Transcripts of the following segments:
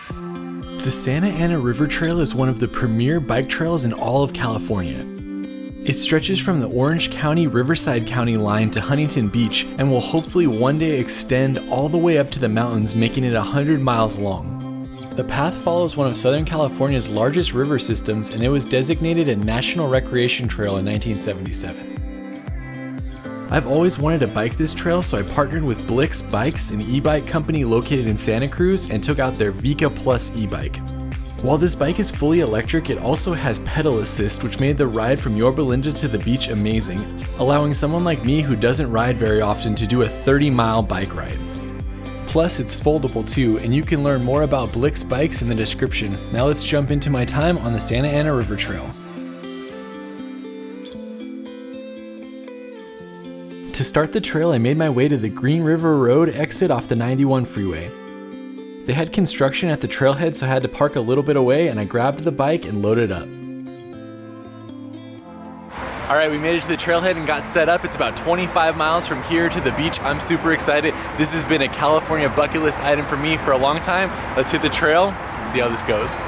The Santa Ana River Trail is one of the premier bike trails in all of California. It stretches from the Orange County Riverside County line to Huntington Beach and will hopefully one day extend all the way up to the mountains, making it 100 miles long. The path follows one of Southern California's largest river systems, and it was designated a National Recreation Trail in 1977. I've always wanted to bike this trail, so I partnered with Blix Bikes, an e-bike company located in Santa Cruz, and took out their Vika Plus e-bike. While this bike is fully electric, it also has pedal assist, which made the ride from Yorba to the beach amazing, allowing someone like me who doesn't ride very often to do a 30-mile bike ride. Plus, it's foldable too, and you can learn more about Blix Bikes in the description. Now let's jump into my time on the Santa Ana River Trail. To start the trail, I made my way to the Green River Road exit off the 91 freeway. They had construction at the trailhead, so I had to park a little bit away, and I grabbed the bike and loaded up. All right, we made it to the trailhead and got set up. It's about 25 miles from here to the beach. I'm super excited. This has been a California bucket list item for me for a long time. Let's hit the trail and see how this goes.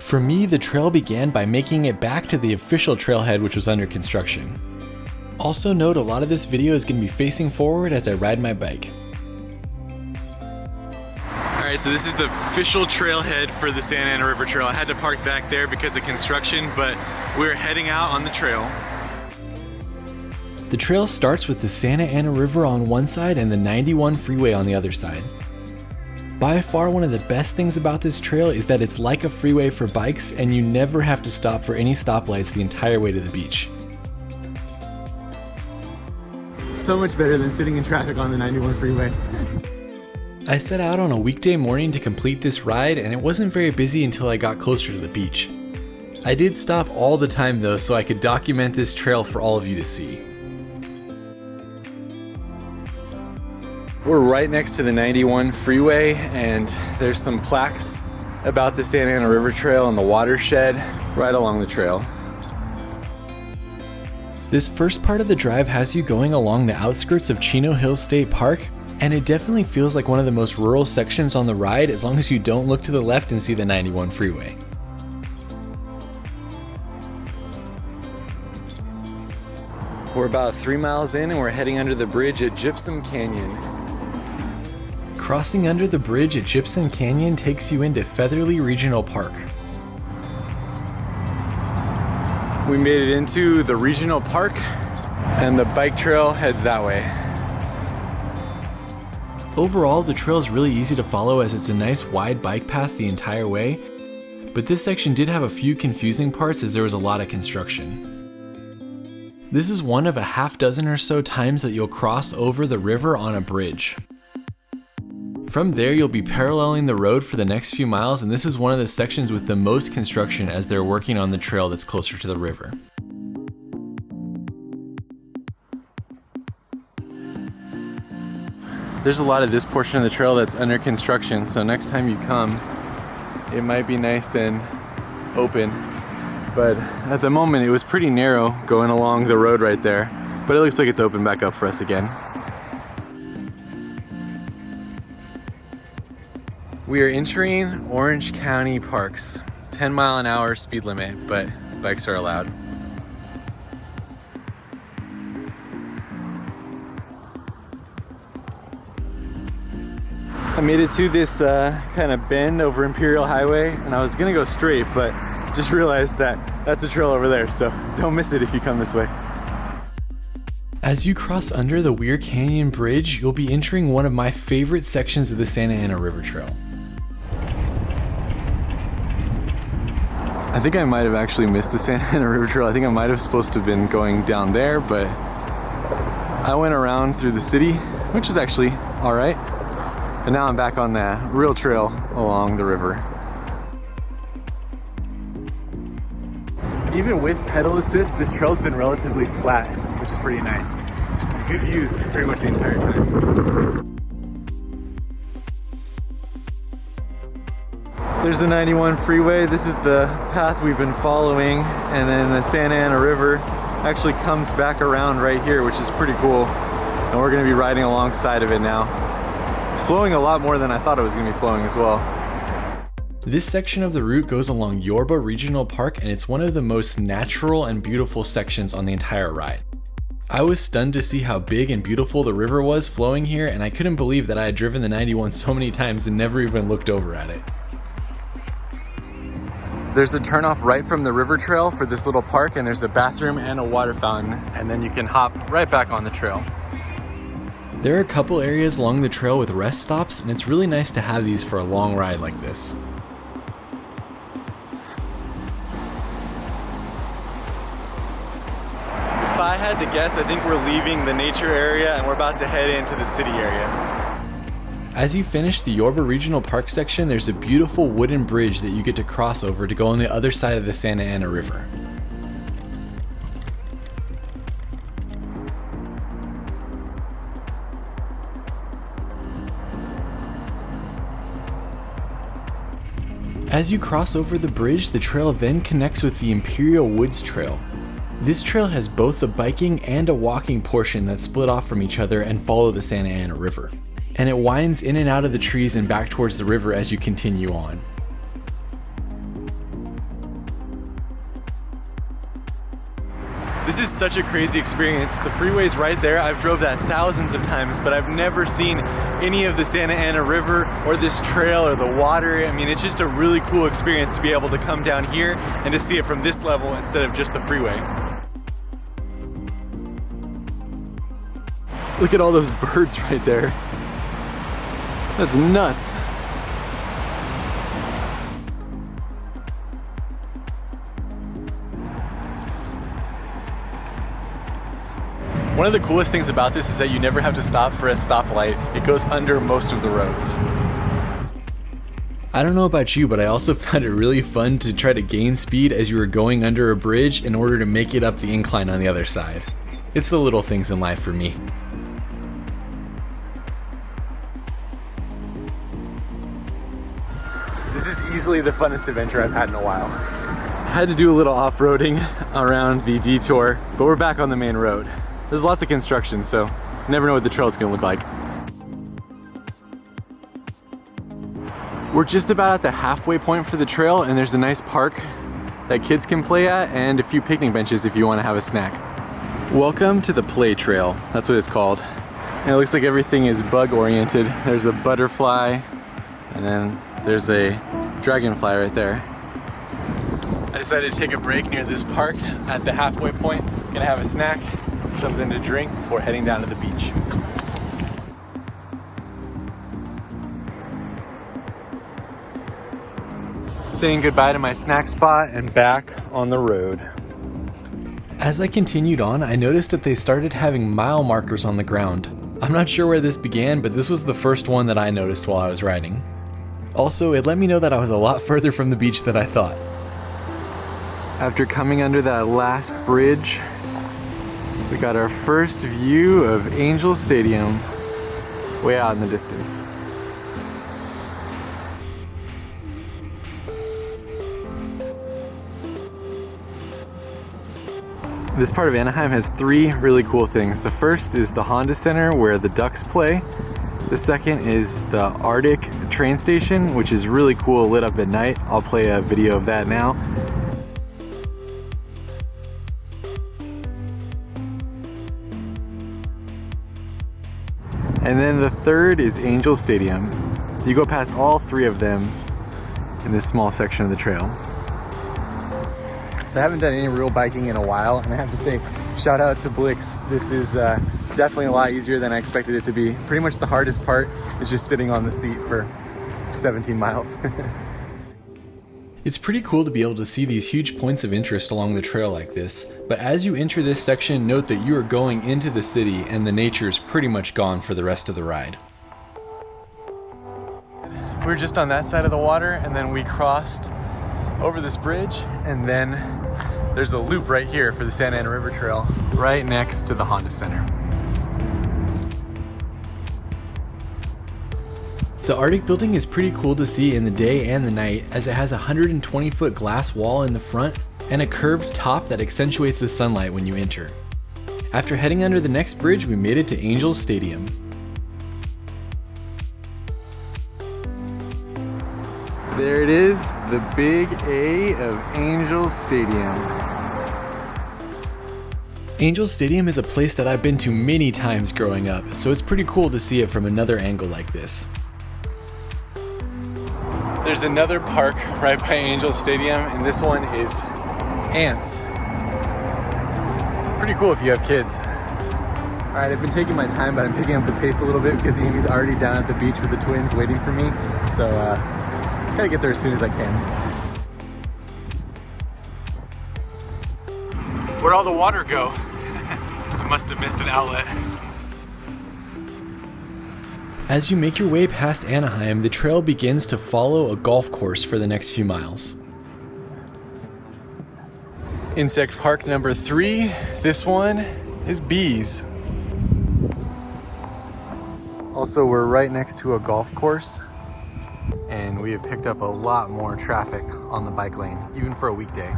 For me, the trail began by making it back to the official trailhead, which was under construction. Also note, a lot of this video is going to be facing forward as I ride my bike. Alright, so this is the official trailhead for the Santa Ana River Trail. I had to park back there because of construction, but we're heading out on the trail. The trail starts with the Santa Ana River on one side and the 91 freeway on the other side. By far, one of the best things about this trail is that it's like a freeway for bikes, and you never have to stop for any stoplights the entire way to the beach. So much better than sitting in traffic on the 91 freeway. I set out on a weekday morning to complete this ride, and it wasn't very busy until I got closer to the beach. I did stop all the time though, so I could document this trail for all of you to see. We're right next to the 91 freeway, and there's some plaques about the Santa Ana River Trail and the watershed right along the trail. This first part of the drive has you going along the outskirts of Chino Hills State Park, and it definitely feels like one of the most rural sections on the ride as long as you don't look to the left and see the 91 freeway. We're about 3 miles in and we're heading under the bridge at Gypsum Canyon. Crossing under the bridge at Gypsum Canyon takes you into Featherly Regional Park. We made it into the regional park, and the bike trail heads that way. Overall, the trail is really easy to follow as it's a nice wide bike path the entire way, but this section did have a few confusing parts as there was a lot of construction. This is one of a half dozen or so times that you'll cross over the river on a bridge. From there, you'll be paralleling the road for the next few miles, and this is one of the sections with the most construction as they're working on the trail that's closer to the river. There's a lot of this portion of the trail that's under construction, so next time you come, it might be nice and open. But at the moment, it was pretty narrow going along the road right there, but it looks like it's open back up for us again. We are entering Orange County Parks. 10-mile-an-hour speed limit, but bikes are allowed. I made it to this kind of bend over Imperial Highway, and I was gonna go straight, but just realized that that's a trail over there, so don't miss it if you come this way. As you cross under the Weir Canyon Bridge, you'll be entering one of my favorite sections of the Santa Ana River Trail. I think I might have actually missed the Santa Ana River Trail. I think I might have supposed to have been going down there, but I went around through the city, which is actually all right. And now I'm back on the real trail along the river. Even with pedal assist, this trail's been relatively flat, which is pretty nice. Good views pretty much the entire time. There's the 91 freeway. This is the path we've been following, and then the Santa Ana River actually comes back around right here, which is pretty cool. And we're gonna be riding alongside of it now. It's flowing a lot more than I thought it was going to be flowing as well. This section of the route goes along Yorba Regional Park, and it's one of the most natural and beautiful sections on the entire ride. I was stunned to see how big and beautiful the river was flowing here, and I couldn't believe that I had driven the 91 so many times and never even looked over at it. There's a turnoff right from the river trail for this little park, and there's a bathroom and a water fountain, and then you can hop right back on the trail. There are a couple areas along the trail with rest stops, and it's really nice to have these for a long ride like this. If I had to guess, I think we're leaving the nature area and we're about to head into the city area. As you finish the Yorba Regional Park section, there's a beautiful wooden bridge that you get to cross over to go on the other side of the Santa Ana River. As you cross over the bridge, the trail then connects with the Imperial Woods Trail. This trail has both a biking and a walking portion that split off from each other and follow the Santa Ana River. And it winds in and out of the trees and back towards the river as you continue on. This is such a crazy experience. The freeway's right there. I've drove that thousands of times, but I've never seen any of the Santa Ana River or this trail or the water. I mean, it's just a really cool experience to be able to come down here and to see it from this level instead of just the freeway. Look at all those birds right there. That's nuts. One of the coolest things about this is that you never have to stop for a stoplight. It goes under most of the roads. I don't know about you, but I also found it really fun to try to gain speed as you were going under a bridge in order to make it up the incline on the other side. It's the little things in life for me. This is easily the funnest adventure I've had in a while. I had to do a little off-roading around the detour, but we're back on the main road. There's lots of construction, so you never know what the trail's gonna look like. We're just about at the halfway point for the trail, and there's a nice park that kids can play at and a few picnic benches if you want to have a snack. Welcome to the play trail, that's what it's called. And it looks like everything is bug oriented. There's a butterfly, and then there's a dragonfly right there. I decided to take a break near this park at the halfway point. Gonna have a snack, something to drink before heading down to the beach. Saying goodbye to my snack spot and back on the road. As I continued on, I noticed that they started having mile markers on the ground. I'm not sure where this began, but this was the first one that I noticed while I was riding. Also, it let me know that I was a lot further from the beach than I thought. After coming under that last bridge, we got our first view of Angel Stadium way out in the distance. This part of Anaheim has three really cool things. The first is the Honda Center where the Ducks play. The second is the Arctic train station, which is really cool, lit up at night. I'll play a video of that now. And then the third is Angel Stadium. You go past all three of them in this small section of the trail. So I haven't done any real biking in a while, and I have to say, shout out to Blix. This is definitely a lot easier than I expected it to be. Pretty much the hardest part is just sitting on the seat for 17 miles. It's pretty cool to be able to see these huge points of interest along the trail like this, but as you enter this section, note that you are going into the city and the nature is pretty much gone for the rest of the ride. We're just on that side of the water, and then we crossed over this bridge, and then there's a loop right here for the Santa Ana River Trail, right next to the Honda Center. The Arctic building is pretty cool to see in the day and the night, as it has a 120-foot glass wall in the front and a curved top that accentuates the sunlight when you enter. After heading under the next bridge, we made it to Angel Stadium. There it is, the big A of Angels Stadium. Angels Stadium is a place that I've been to many times growing up, so it's pretty cool to see it from another angle like this. There's another park right by Angels Stadium, and this one is ants. Pretty cool if you have kids. All right, I've been taking my time, but I'm picking up the pace a little bit because Amy's already down at the beach with the twins waiting for me. So gotta get there as soon as I can. Where'd all the water go? I must have missed an outlet. As you make your way past Anaheim, the trail begins to follow a golf course for the next few miles. Insect park number 3. This one is bees. Also, we're right next to a golf course, and we have picked up a lot more traffic on the bike lane, even for a weekday.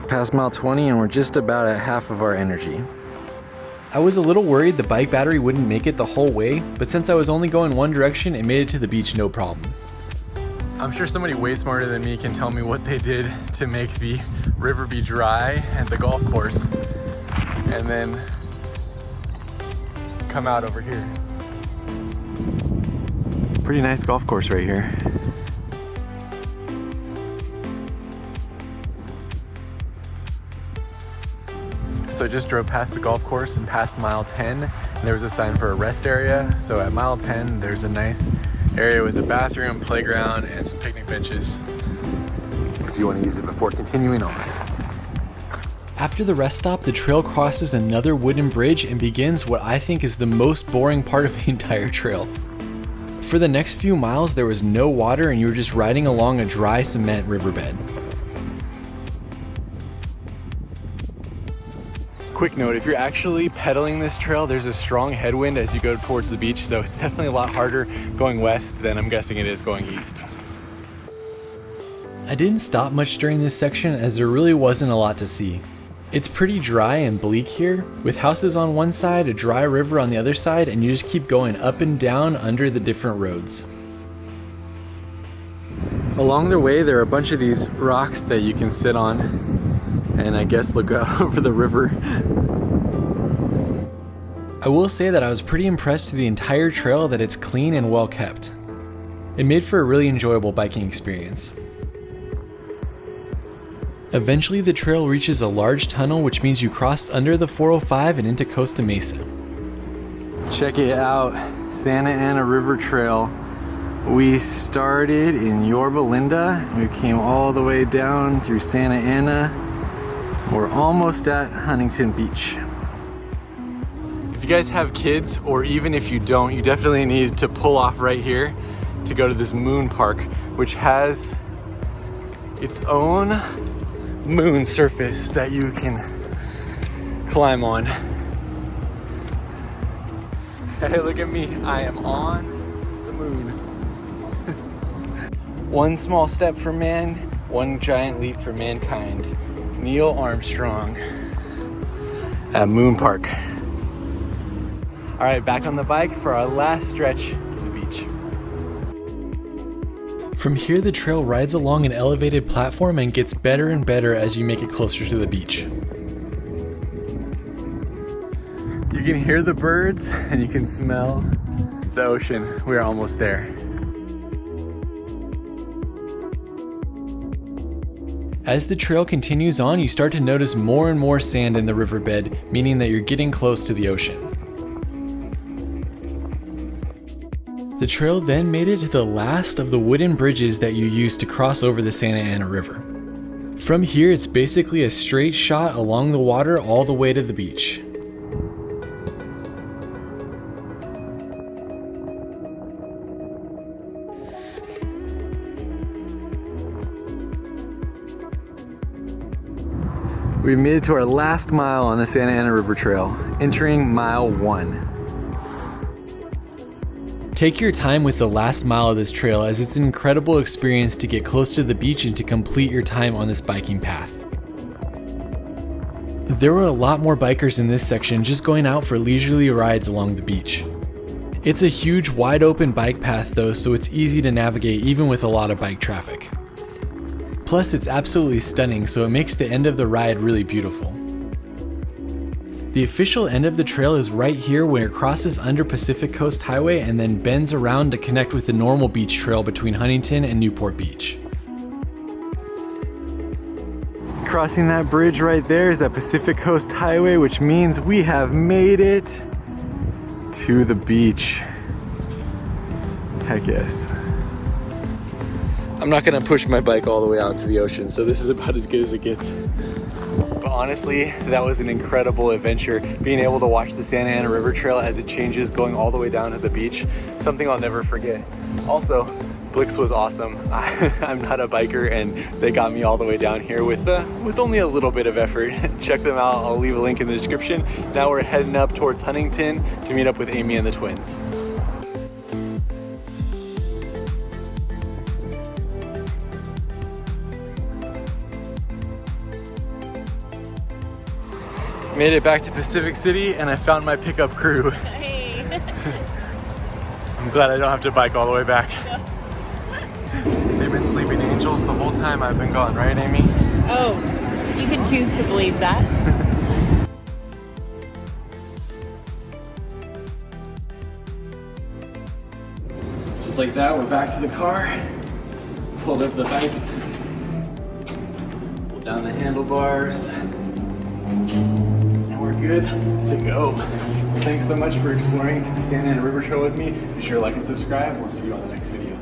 Past mile 20, and we're just about at half of our energy. I was a little worried the bike battery wouldn't make it the whole way, but since I was only going one direction, it made it to the beach no problem. I'm sure somebody way smarter than me can tell me what they did to make the river be dry at the golf course, and then come out over here. Pretty nice golf course right here. So I just drove past the golf course and past mile 10, and there was a sign for a rest area. So at mile 10, there's a nice area with a bathroom, playground, and some picnic benches if you want to use it before continuing on. After the rest stop, the trail crosses another wooden bridge and begins what I think is the most boring part of the entire trail. For the next few miles, there was no water and you were just riding along a dry cement riverbed. Quick note, if you're actually pedaling this trail, there's a strong headwind as you go towards the beach, so it's definitely a lot harder going west than I'm guessing it is going east. I didn't stop much during this section as there really wasn't a lot to see. It's pretty dry and bleak here, with houses on one side, a dry river on the other side, and you just keep going up and down under the different roads. Along the way, there are a bunch of these rocks that you can sit on and I guess look out over the river. I will say that I was pretty impressed with the entire trail that it's clean and well kept. It made for a really enjoyable biking experience. Eventually the trail reaches a large tunnel, which means you crossed under the 405 and into Costa Mesa. Check it out, Santa Ana River Trail. We started in Yorba Linda, we came all the way down through Santa Ana. We're almost at Huntington Beach. If you guys have kids, or even if you don't, you definitely need to pull off right here to go to this moon park, which has its own moon surface that you can climb on. Hey, look at me, I am on the moon. One small step for man, one giant leap for mankind. Neil Armstrong at Moon Park. All right, back on the bike for our last stretch to the beach. From here, the trail rides along an elevated platform and gets better and better as you make it closer to the beach. You can hear the birds and you can smell the ocean. We're almost there. As the trail continues on, you start to notice more and more sand in the riverbed, meaning that you're getting close to the ocean. The trail then made it to the last of the wooden bridges that you use to cross over the Santa Ana River. From here, it's basically a straight shot along the water all the way to the beach. We made it to our last mile on the Santa Ana River Trail, entering mile 1. Take your time with the last mile of this trail, as it's an incredible experience to get close to the beach and to complete your time on this biking path. There were a lot more bikers in this section just going out for leisurely rides along the beach. It's a huge wide open bike path though, so it's easy to navigate even with a lot of bike traffic. Plus it's absolutely stunning, so it makes the end of the ride really beautiful. The official end of the trail is right here where it crosses under Pacific Coast Highway and then bends around to connect with the normal beach trail between Huntington and Newport Beach. Crossing that bridge right there is that Pacific Coast Highway, which means we have made it to the beach. Heck yes. I'm not gonna push my bike all the way out to the ocean, so this is about as good as it gets. But honestly, that was an incredible adventure. Being able to watch the Santa Ana River Trail as it changes going all the way down to the beach, something I'll never forget. Also, Blix was awesome. I'm not a biker and they got me all the way down here with only a little bit of effort. Check them out, I'll leave a link in the description. Now we're heading up towards Huntington to meet up with Amy and the twins. Made it back to Pacific City and I found my pickup crew. Hey. I'm glad I don't have to bike all the way back. They've been sleeping angels the whole time I've been gone, right, Amy? Oh, you can choose to believe that. Just like that, we're back to the car. Pulled up the bike. Pulled down the handlebars. And we're good to go. Thanks so much for exploring the Santa Ana River Trail with me. Be sure to like and subscribe. We'll see you on the next video.